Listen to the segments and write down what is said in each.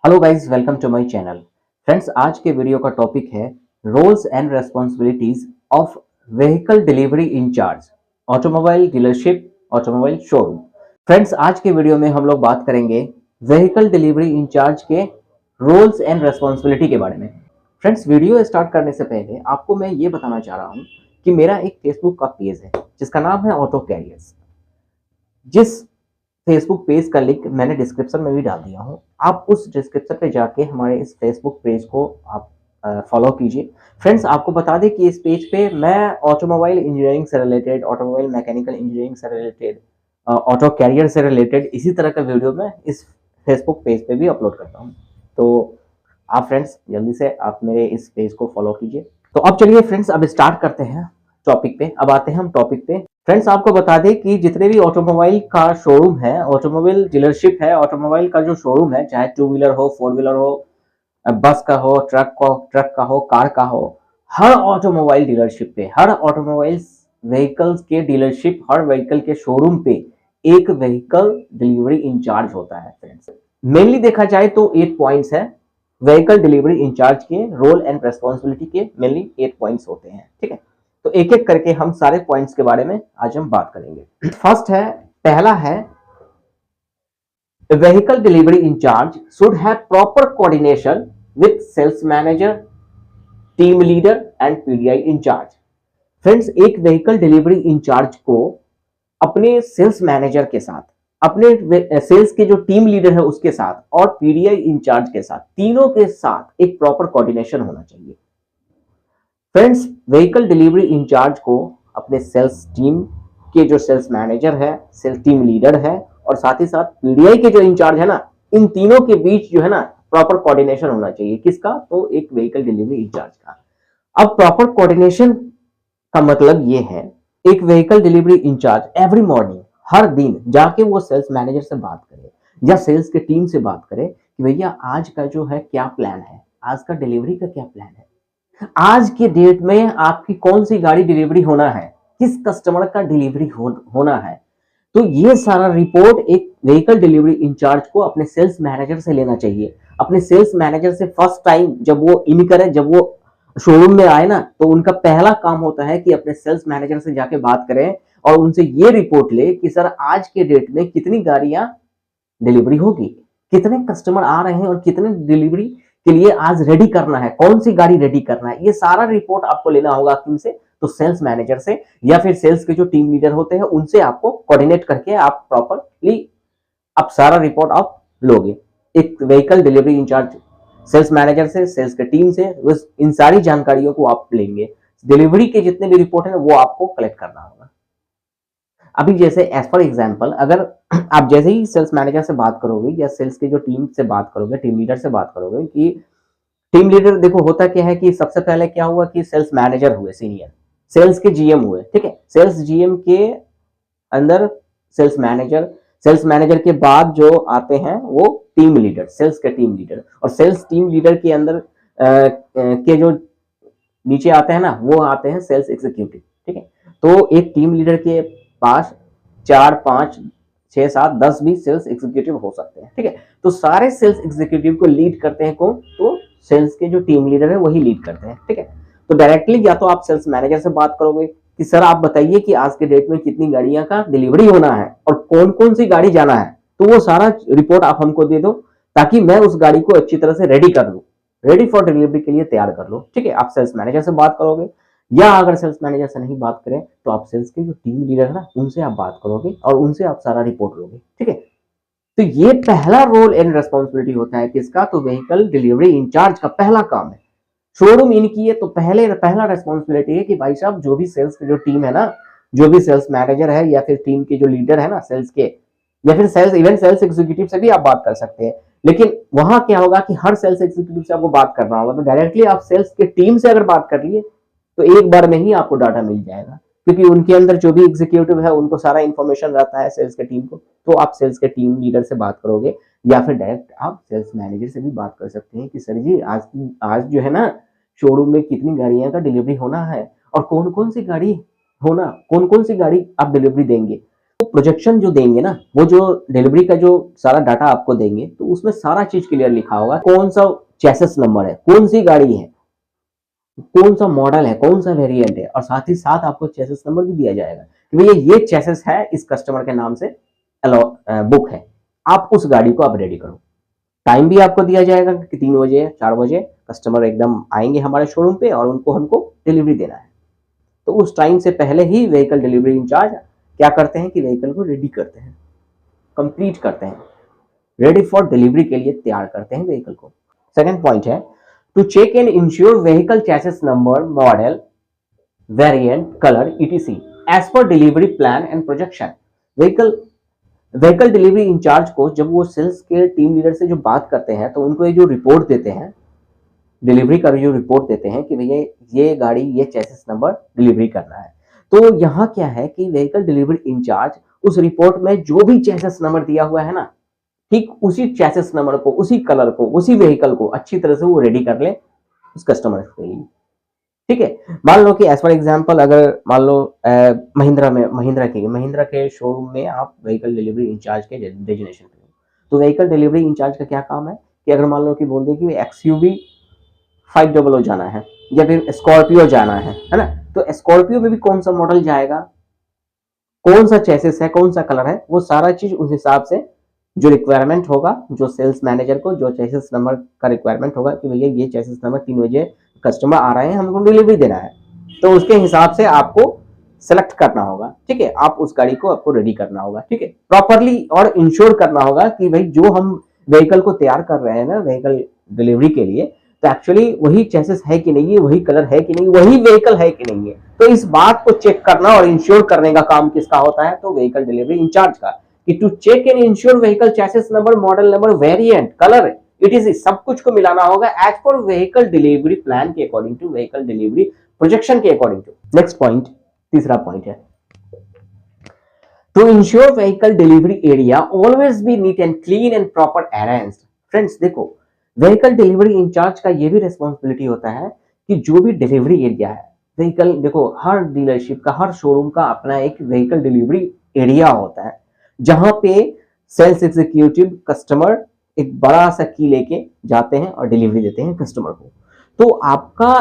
Hello guys, welcome to my channel. Friends, आज के video का टॉपिक है roles and responsibilities of vehicle delivery incharge, automobile dealership, automobile showroom. Friends, आज के video में हम लोग बात करेंगे व्हीकल डिलीवरी इंचार्ज के रोल्स एंड रेस्पॉन्सिबिलिटी के बारे में। फ्रेंड्स, वीडियो स्टार्ट करने से पहले आपको मैं ये बताना चाह रहा हूँ कि मेरा एक फेसबुक का पेज है जिसका नाम है ऑटो कैरियर्स। जिस फेसबुक पेज का लिंक मैंने डिस्क्रिप्शन में भी डाल दिया हूँ। आप उस डिस्क्रिप्शन पे जाके हमारे इस फेसबुक पेज को आप फॉलो कीजिए। फ्रेंड्स, आपको बता दें कि इस पेज पे मैं ऑटोमोबाइल इंजीनियरिंग से रिलेटेड, ऑटोमोबाइल मैकेनिकल इंजीनियरिंग से रिलेटेड, ऑटो कैरियर से रिलेटेड इसी तरह का वीडियो मैं इस फेसबुक पेज पे भी अपलोड करता हूँ। तो आप फ्रेंड्स जल्दी से आप मेरे इस पेज को फॉलो कीजिए। तो अब चलिए फ्रेंड्स, अब स्टार्ट करते हैं टॉपिक पे। अब आते हैं हम टॉपिक पे। फ्रेंड्स, आपको बता दें कि जितने भी ऑटोमोबाइल का शोरूम है, ऑटोमोबाइल डीलरशिप है, ऑटोमोबाइल का जो शोरूम है, चाहे टू व्हीलर हो, फोर व्हीलर हो, बस का हो, ट्रक का हो, कार का हो, हर ऑटोमोबाइल डीलरशिप पे, हर ऑटोमोबाइल व्हीकल्स के डीलरशिप, हर व्हीकल के शोरूम पे एक व्हीकल डिलीवरी इंचार्ज होता है। फ्रेंड्स, मेनली देखा जाए तो 8 पॉइंट्स है। व्हीकल डिलीवरी इंचार्ज के रोल एंड रेस्पॉन्सिबिलिटी के मेनली 8 पॉइंट्स होते हैं। ठीक है, तो एक एक करके हम सारे पॉइंट्स के बारे में आज हम बात करेंगे। फर्स्ट है, पहला है, vehicle delivery incharge should have proper coordination with sales manager, team leader and PDI incharge. Friends, एक व्हीकल डिलीवरी इंचार्ज को अपने सेल्स मैनेजर के साथ, अपने सेल्स के जो टीम लीडर है उसके साथ और पीडीआई इंचार्ज के साथ, तीनों के साथ एक प्रॉपर कोऑर्डिनेशन होना चाहिए। फ्रेंड्स, व्हीकल डिलीवरी इंचार्ज को अपने सेल्स टीम के जो सेल्स मैनेजर है, सेल्स टीम लीडर है और साथ ही साथ पीडीआई के जो इंचार्ज है ना, इन तीनों के बीच जो है ना प्रॉपर कोऑर्डिनेशन होना चाहिए। किसका? तो एक व्हीकल डिलीवरी इंचार्ज का। अब प्रॉपर कोऑर्डिनेशन का मतलब ये है, एक vehicle delivery incharge every morning, हर दिन जाके वो सेल्स मैनेजर से बात करे या सेल्स के टीम से बात करे कि भैया आज का जो है क्या प्लान है, आज का डिलीवरी का क्या प्लान है, आज के डेट में आपकी कौन सी गाड़ी डिलीवरी होना है, किस कस्टमर का डिलीवरी होना है। तो ये सारा रिपोर्ट एक व्हीकल डिलीवरी इंचार्ज को अपने सेल्स मैनेजर से लेना चाहिए। अपने सेल्स मैनेजर से फर्स्ट टाइम जब वो इन करे, जब वो शोरूम में आए ना, तो उनका पहला काम होता है कि अपने सेल्स मैनेजर से जाके बात करें और उनसे ये रिपोर्ट ले कि सर आज के डेट में कितनी गाड़ियां डिलीवरी होगी, कितने कस्टमर आ रहे हैं और कितने डिलीवरी के लिए आज रेडी करना है, कौन सी गाड़ी रेडी करना है। ये सारा रिपोर्ट आपको लेना होगा किनसे? तो सेल्स मैनेजर से या फिर सेल्स के जो टीम लीडर होते हैं उनसे आपको कोऑर्डिनेट करके आप प्रॉपरली आप सारा रिपोर्ट आप लोगे। एक vehicle delivery incharge sales manager से, सेल्स के टीम से इन सारी जानकारियों को आप लेंगे। डिलीवरी के जितने भी रिपोर्ट है वो आपको कलेक्ट करना होगा। अभी जैसे एज फॉर एग्जांपल, अगर आप जैसे ही सेल्स मैनेजर से बात करोगे या सेल्स के जो टीम से बात करोगे, टीम लीडर से बात करोगे, कि टीम लीडर, देखो होता क्या है कि सबसे पहले क्या हुआ कि सेल्स मैनेजर हुए सीनियर, सेल्स के जीएम हुए। ठीक है, सेल्स जीएम के अंदर सेल्स मैनेजर, सेल्स मैनेजर के बाद जो आते हैं वो टीम लीडर, सेल्स के टीम लीडर, और सेल्स टीम लीडर के अंदर के जो नीचे आते हैं ना, वो आते हैं सेल्स एग्जीक्यूटिव। ठीक है, तो एक टीम लीडर के पास 4, 5, 6, 7, 10 भी सेल्स एग्जीक्यूटिव हो सकते हैं। ठीक है, तो सारे सेल्स एग्जीक्यूटिव को लीड करते हैं कौन? तो सेल्स के जो टीम लीडर है वही लीड करते हैं। ठीक है, तो डायरेक्टली या तो आप सेल्स मैनेजर से बात करोगे कि सर आप बताइए कि आज के डेट में कितनी गाड़ियां का डिलीवरी होना है और कौन कौन सी गाड़ी जाना है, तो वो सारा रिपोर्ट आप हमको दे दो ताकि मैं उस गाड़ी को अच्छी तरह से रेडी कर लूं, रेडी फॉर डिलीवरी के लिए तैयार कर लो। ठीक है, आप सेल्स मैनेजर से बात करोगे या अगर सेल्स मैनेजर से नहीं बात करें तो आप सेल्स के जो टीम लीडर है ना उनसे आप बात करोगे और उनसे आप सारा रिपोर्ट लोगे। ठीक है, तो ये पहला रोल एंड रेस्पॉन्सिबिलिटी होता है किसका? तो व्हीकल डिलीवरी इंचार्ज का पहला काम है। शोरूम इनकी है तो पहला रेस्पॉन्सिबिलिटी है कि भाई साहब जो भी सेल्स की जो टीम है ना, जो भी सेल्स मैनेजर है या फिर टीम के जो लीडर है ना सेल्स के, या फिर सेल्स, इवन सेल्स एग्जीक्यूटिव से भी आप बात कर सकते हैं। लेकिन वहां क्या होगा कि हर सेल्स एग्जीक्यूटिव से आपको बात करना होगा, तो डायरेक्टली आप सेल्स के टीम से अगर बात कर लिए तो एक बार में ही आपको डाटा मिल जाएगा, क्योंकि उनके अंदर जो भी एग्जीक्यूटिव है उनको सारा इंफॉर्मेशन रहता है सेल्स के टीम को। तो आप सेल्स के टीम लीडर से बात करोगे या फिर डायरेक्ट आप सेल्स मैनेजर से भी बात कर सकते हैं कि सर जी आज जो है ना शोरूम में कितनी गाड़ियां का डिलीवरी होना है और कौन कौन सी गाड़ी होना, कौन कौन सी गाड़ी आप डिलीवरी देंगे। तो प्रोजेक्शन जो देंगे ना, वो जो डिलीवरी का जो सारा डाटा आपको देंगे, तो उसमें सारा चीज क्लियर लिखा होगा, कौन सा चेसिस नंबर है, कौन सी गाड़ी है, कौन सा मॉडल है, कौन सा वेरिएंट है, और साथ ही साथ आपको चेसिस नंबर भी दिया जाएगा कि भैया ये चेसिस है, इस कस्टमर के नाम से बुक है, आप उस गाड़ी को आप रेडी करो। टाइम भी आपको दिया जाएगा कि 3 बजे 4 बजे कस्टमर एकदम आएंगे हमारे शोरूम पे और उनको हमको डिलीवरी देना है। तो उस टाइम से पहले ही व्हीकल डिलीवरी इंचार्ज क्या करते हैं कि व्हीकल को रेडी करते हैं, कंप्लीट करते हैं, रेडी फॉर डिलीवरी के लिए तैयार करते हैं व्हीकल को। सेकंड पॉइंट है to check and ensure vehicle chassis number, model, variant, colour etc as per delivery plan and projection. Vehicle delivery incharge को जब वो सेल्स के टीम लीडर से जो बात करते हैं तो उनको ये जो रिपोर्ट देते हैं, डिलीवरी का जो रिपोर्ट देते हैं कि भैया ये गाड़ी ये चेसिस नंबर डिलीवरी करना है। तो यहाँ क्या है कि व्हीकल डिलीवरी इंचार्ज उस रिपोर्ट में जो भी चेसिस नंबर दिया हुआ है ना, ठीक उसी चेसिस नंबर को, उसी कलर को, उसी व्हीकल को अच्छी तरह से वो रेडी कर ले उस कस्टमर के लिए। ठीक है, मान लो कि एज फॉर एग्जांपल अगर मान लो महिंद्रा के शोरूम में आप व्हीकल डिलीवरी इंचार्ज के डेजिग्नेशन पे, तो व्हीकल डिलीवरी इंचार्ज का क्या काम है कि अगर मान लो कि बोल दे कि एक्सयूवी 500 जाना है या फिर स्कॉर्पियो जाना है ना, तो स्कॉर्पियो में भी कौन सा मॉडल जाएगा, कौन सा चेसिस है, कौन सा कलर है, वो सारा चीज उस हिसाब से जो रिक्वायरमेंट होगा, जो सेल्स मैनेजर को जो चेसिस नंबर का रिक्वायरमेंट होगा कि भैया ये चेसिस नंबर 3 बजे कस्टमर आ रहे हैं, हमको डिलीवरी देना है, तो उसके हिसाब से आपको सेलेक्ट करना होगा। ठीक है, आप उस गाड़ी को आपको रेडी करना होगा। ठीक है, प्रॉपरली और इंश्योर करना होगा कि भाई जो हम व्हीकल को तैयार कर रहे हैं ना व्हीकल डिलीवरी के लिए, तो एक्चुअली वही चेसिस है कि नहीं है, वही कलर है कि नहीं, वही व्हीकल है कि नहीं है। तो इस बात को चेक करना और इंश्योर करने का काम किसका होता है, तो व्हीकल डिलीवरी इंचार्ज का, कि to check and ensure vehicle chassis number, model number, variant, colour etc सब कुछ को मिलाना होगा as per vehicle delivery plan के according to, vehicle delivery projection के अकॉर्डिंग टू। नेक्स्ट पॉइंट, तीसरा पॉइंट है to ensure vehicle delivery area always be neat and clean and proper arranged. Friends देखो, व्हीकल डिलीवरी इंचार्ज का ये भी responsibility होता है कि जो भी डिलीवरी एरिया है व्हीकल, देखो हर डीलरशिप का, हर शोरूम का अपना एक व्हीकल डिलीवरी एरिया होता है जहां पे सेल्स एग्जीक्यूटिव कस्टमर एक बड़ा सा की लेके जाते हैं और डिलीवरी देते हैं कस्टमर को। तो आपका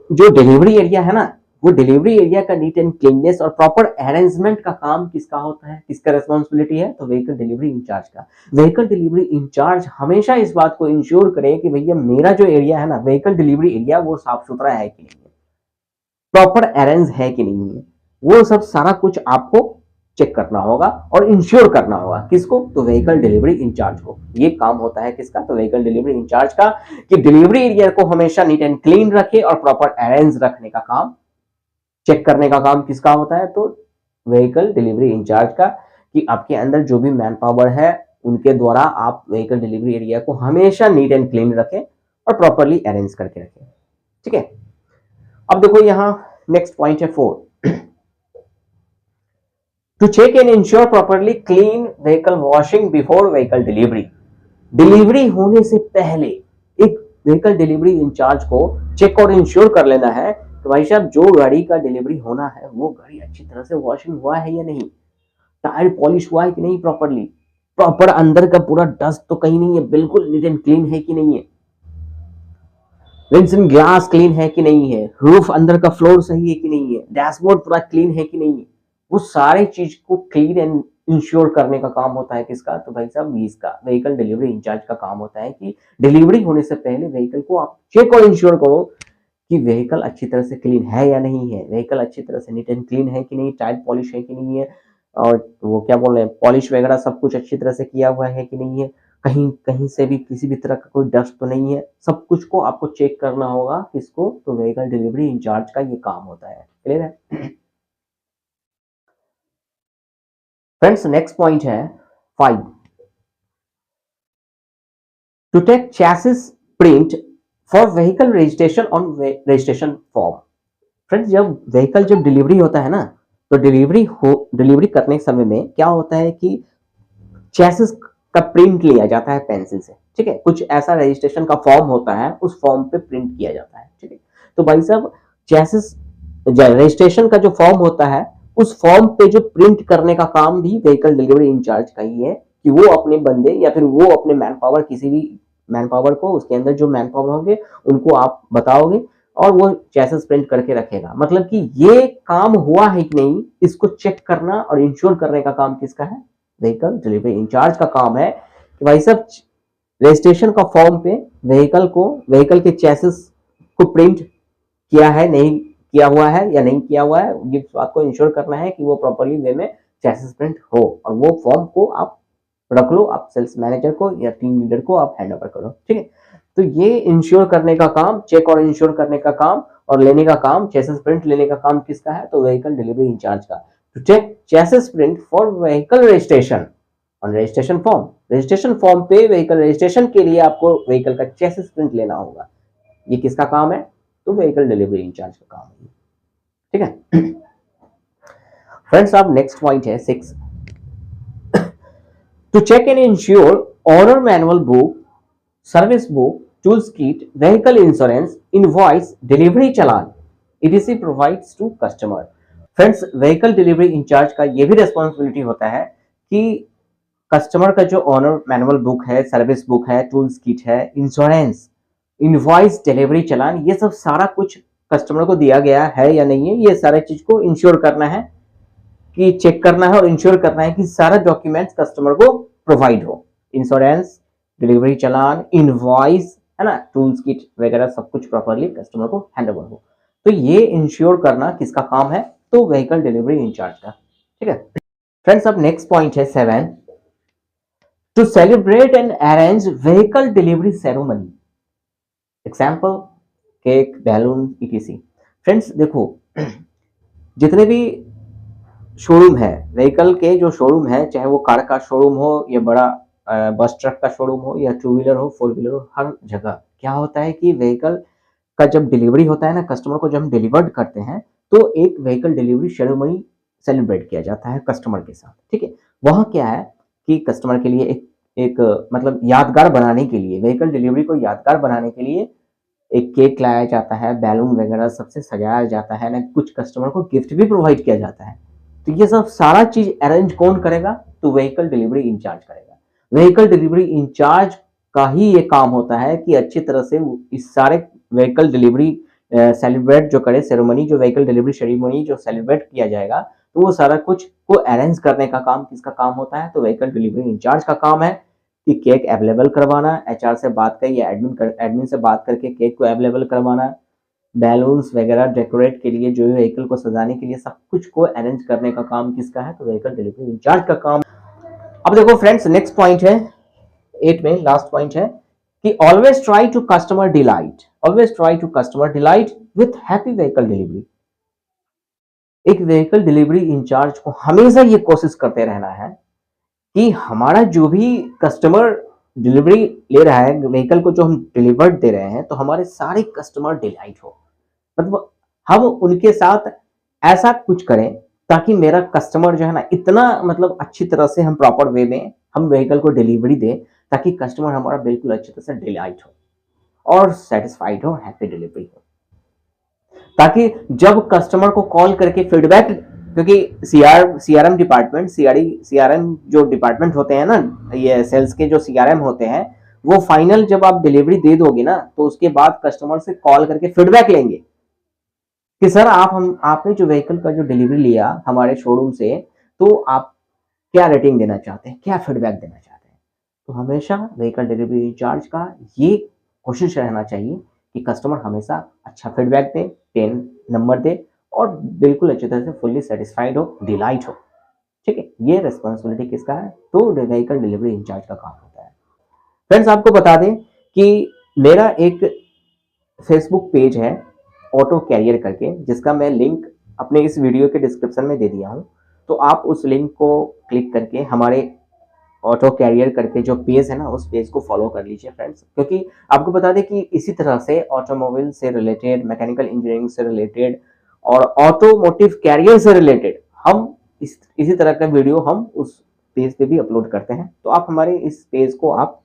जो डिलीवरी एरिया है ना, वो डिलीवरी एरिया का नीट एंड क्लीननेस और प्रॉपर अरेंजमेंट का काम किसका होता है, किसका रिस्पॉन्सिबिलिटी है, तो व्हीकल डिलीवरी इंचार्ज का। व्हीकल डिलीवरी इंचार्ज हमेशा इस बात को इंश्योर करे कि भैया मेरा जो एरिया है ना व्हीकल डिलीवरी एरिया, वो साफ सुथरा है कि नहीं है, प्रॉपर अरेंज है कि नहीं है, वो सब सारा कुछ आपको चेक करना होगा और इंश्योर करना होगा। किसको, तो व्हीकल डिलीवरी इंचार्ज को। ये काम होता है किसका, तो व्हीकल डिलीवरी इंचार्ज का, कि डिलीवरी एरिया को हमेशा नीट एंड क्लीन रखे और प्रॉपर अरेंज रखने का काम, चेक करने का काम किसका होता है, तो व्हीकल डिलीवरी इंचार्ज का, कि आपके अंदर जो भी मैन पावर है उनके द्वारा आप व्हीकल डिलीवरी एरिया को हमेशा नीट एंड क्लीन रखें और प्रॉपरली अरेंज करके रखें। ठीक है, अब देखो यहां नेक्स्ट पॉइंट है 4, to check and ensure properly clean vehicle washing before vehicle delivery. Delivery होने से पहले एक व्हीकल डिलीवरी इंचार्ज को चेक और इंश्योर कर लेना है तो भाई साहब जो गाड़ी का डिलीवरी होना है वो गाड़ी अच्छी तरह से वॉशिंग हुआ है या नहीं, टायर पॉलिश हुआ है कि नहीं प्रॉपरली, प्रॉपर अंदर का पूरा डस्ट तो कहीं नहीं है, बिल्कुल नीट एंड क्लीन है कि नहीं है, विंडशील्ड ग्लास क्लीन है कि नहीं है, रूफ अंदर का फ्लोर सही है कि नहीं है, डैशबोर्ड पूरा क्लीन है कि नहीं है। वो सारे चीज को क्लीन एंड इंश्योर करने का काम होता है किसका, तो भाई साहब इसका व्हीकल डिलीवरी इंचार्ज का काम होता है कि डिलीवरी होने से पहले व्हीकल को आप चेक और इंश्योर करो कि व्हीकल अच्छी तरह से क्लीन है या नहीं है, व्हीकल अच्छी तरह से नीट एंड क्लीन है कि नहीं, टायर पॉलिश है कि नहीं है, और वो क्या बोल रहे हैं पॉलिश वगैरह सब कुछ अच्छी तरह से किया हुआ है कि नहीं है, कहीं कहीं से भी किसी भी तरह का कोई डस्ट तो नहीं है, सब कुछ को आपको चेक करना होगा। किसको, तो व्हीकल डिलीवरी इंचार्ज का ये काम होता है। क्लियर है फ्रेंड्स? नेक्स्ट पॉइंट है 5, to take chassis print for vehicle registration on registration form. Friends जब डिलीवरी होता है ना, तो डिलीवरी करने के समय में क्या होता है कि चैसिस का प्रिंट लिया जाता है पेंसिल से। ठीक है, कुछ ऐसा रजिस्ट्रेशन का फॉर्म होता है, उस फॉर्म पे प्रिंट किया जाता है। ठीक है, तो भाई साहब चैसिस रजिस्ट्रेशन का जो फॉर्म होता है उस फॉर्म पे जो प्रिंट करने का काम भी व्हीकल डिलीवरी इंचार्ज का ही है, कि वो अपने बंदे या फिर वो अपने मैन पावर, किसी भी मैन पावर को, उसके अंदर जो मैन पावर होंगे उनको आप बताओगे और वो चेसिस प्रिंट करके रखेगा। मतलब कि ये काम हुआ है कि नहीं, इसको चेक करना और इंश्योर करने का काम किसका है? व्हीकल डिलीवरी इंचार्ज का काम है कि भाई सब रजिस्ट्रेशन का फॉर्म पे व्हीकल के चेसिस को प्रिंट किया है, नहीं किया हुआ है या नहीं किया हुआ है, ये बात को इंश्योर करना है कि वो प्रॉपर्ली वे में चेसिस प्रिंट हो, और वो फॉर्म को आप रख लो, आप सेल्स मैनेजर को या टीम लीडर को आप हैंड ओवर करो। ठीक है, तो ये इंश्योर करने का काम, चेक और इंश्योर करने का काम और लेने का काम, चेसिस प्रिंट लेने का काम किसका है? तो व्हीकल डिलीवरी इंचार्ज का। To check chassis print for vehicle registration on registration form पे व्हीकल रजिस्ट्रेशन के लिए आपको व्हीकल का चेसिस प्रिंट लेना होगा। ये किसका काम है? तो व्हीकल डिलीवरी इंचार्ज का काम है। ठीक है फ्रेंड्स, अब नेक्स्ट पॉइंट है 6, to check and ensure owner manual book, service book, tools kit, vehicle insurance, invoice, delivery challan etc provides to customer. Friends, vehicle delivery incharge का ये भी रेस्पॉन्सिबिलिटी होता है कि कस्टमर का जो ऑनर मैनुअल बुक है, सर्विस बुक है, टूल्स किट है, इंश्योरेंस, इनवॉइस, डिलीवरी चालान, ये सब सारा कुछ कस्टमर को दिया गया है या नहीं है, ये सारे चीज को इंश्योर करना है, कि चेक करना है और इंश्योर करना है कि सारा डॉक्यूमेंट्स कस्टमर को प्रोवाइड हो। इंश्योरेंस, डिलीवरी चालान, इनवॉइस, है ना, टूल्स किट वगैरह सब कुछ प्रॉपर्ली कस्टमर को हैंड ओवर हो। तो ये इंश्योर करना किसका काम है? तो व्हीकल डिलीवरी इंचार्ज का। ठीक है फ्रेंड्स, अब नेक्स्ट पॉइंट है 7, to celebrate and arrange vehicle delivery ceremony, example cake, balloon etc। Friends देखो, जितने भी शोरूम है, व्हीकल के जो शोरूम है, चाहे वो कार का शोरूम हो या बड़ा बस ट्रक का शोरूम हो या 2 व्हीलर हो, 4 व्हीलर हो, हर जगह क्या होता है कि व्हीकल का जब डिलीवरी होता है ना, कस्टमर को जब हम डिलीवर्ड करते हैं, तो एक व्हीकल डिलीवरी सेरेमनी सेलिब्रेट किया जाता है कस्टमर के साथ। ठीक है, वहाँ क्या है कि कस्टमर के लिए एक मतलब यादगार बनाने के लिए, व्हीकल डिलीवरी को यादगार बनाने के लिए एक केक लाया जाता है, बैलून वगैरह सबसे सजाया जाता है ना, कुछ कस्टमर को गिफ्ट भी प्रोवाइड किया जाता है। तो ये सब सारा चीज अरेंज कौन करेगा? तो व्हीकल डिलीवरी इंचार्ज करेगा। व्हीकल डिलीवरी इंचार्ज का ही ये काम होता है कि अच्छी तरह से इस सारे व्हीकल डिलीवरी सेलिब्रेट जो करे, सेरेमनी, जो व्हीकल डिलीवरी सेरेमनी जो सेलिब्रेट किया जाएगा, तो वो सारा कुछ को अरेंज करने का काम किसका काम होता है? तो व्हीकल डिलीवरी इंचार्ज का काम है कि केक अवेलेबल करवाना, एचआर से बात कर या एडमिन से बात करके केक को अवेलेबल करवाना, बैलून्स वगैरह डेकोरेट के लिए, जो व्हीकल को सजाने के लिए, सब कुछ को अरेंज करने का काम किसका है? तो व्हीकल डिलीवरी इंचार्ज का काम। अब देखो फ्रेंड्स, नेक्स्ट पॉइंट है 8 में, लास्ट पॉइंट है कि always try to customer delight, always try to customer delight with happy vehicle delivery. एक व्हीकल डिलीवरी इंचार्ज को हमेशा ये कोशिश करते रहना है कि हमारा जो भी कस्टमर डिलीवरी ले रहा है, व्हीकल को जो हम डिलीवर्ड दे रहे हैं, तो हमारे सारे कस्टमर डिलाइट हो, मतलब हम उनके साथ ऐसा कुछ करें ताकि मेरा कस्टमर जो है ना, इतना मतलब अच्छी तरह से हम प्रॉपर वे में हम व्हीकल को डिलीवरी दें ताकि कस्टमर हमारा बिल्कुल अच्छी तरह से डिलाइट हो और सेटिस्फाइड हो, हैप्पी डिलीवरी हो, ताकि जब कस्टमर को कॉल करके फीडबैक, क्योंकि सीआरएम डिपार्टमेंट, सीआरएम जो डिपार्टमेंट होते हैं ना, ये सेल्स के जो सीआरएम होते हैं, वो फाइनल जब आप डिलीवरी दे दोगे ना, तो उसके बाद कस्टमर से कॉल करके फीडबैक लेंगे कि सर आपने जो व्हीकल का जो डिलीवरी लिया हमारे शोरूम से, तो आप क्या रेटिंग देना चाहते हैं, क्या फीडबैक देना चाहते हैं। तो हमेशा व्हीकल डिलीवरी इंचार्ज का ये कोशिश रहना चाहिए कि कस्टमर हमेशा अच्छा फीडबैक दे, 10 नंबर दे और बिल्कुल अच्छी तरह से फुल्ली सेटिस्फाइड हो, डिलाइट हो। ठीक है, ये रिस्पॉन्सिबिलिटी किसका है? तो व्हीकल डिलीवरी इंचार्ज का काम होता है। फ्रेंड्स, आपको बता दें कि मेरा एक फेसबुक पेज है ऑटो कैरियर करके, जिसका मैं लिंक अपने इस वीडियो के डिस्क्रिप्शन में दे दिया हूं। तो आप उस लिंक को क्लिक करके हमारे ऑटो कैरियर करके जो पेज है ना, उस पेज को फॉलो कर लीजिए फ्रेंड्स, क्योंकि आपको बता दें कि इसी तरह से ऑटोमोबाइल से रिलेटेड, मैकेनिकल इंजीनियरिंग से रिलेटेड और ऑटोमोटिव कैरियर से रिलेटेड हम इसी तरह का वीडियो हम उस पेज पे भी अपलोड करते हैं। तो आप हमारे इस पेज को आप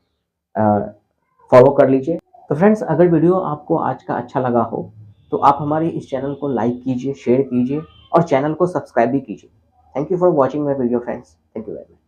फॉलो कर लीजिए। तो फ्रेंड्स, अगर वीडियो आपको आज का अच्छा लगा हो तो आप हमारे इस चैनल को लाइक कीजिए, शेयर कीजिए और चैनल को सब्सक्राइब भी कीजिए। Thank you for watching my video friends, thank you very much.